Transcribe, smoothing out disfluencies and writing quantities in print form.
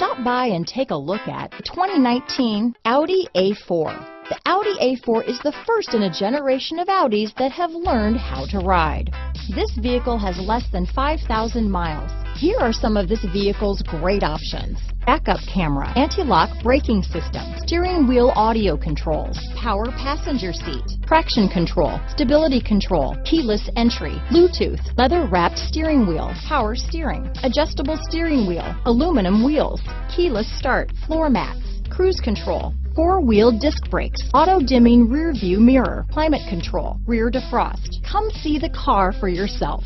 Stop by and take a look at the 2019 Audi A4. The Audi A4 is the first in a generation of Audis that have learned how to ride. This vehicle has less than 5,000 miles. Here are some of this vehicle's great options: backup camera, anti-lock braking system, steering wheel audio controls, power passenger seat, traction control, stability control, keyless entry, Bluetooth, leather-wrapped steering wheel, power steering, adjustable steering wheel, aluminum wheels, keyless start, floor mats, cruise control, four-wheel disc brakes, auto-dimming rear view mirror, climate control, rear defrost. Come see the car for yourself.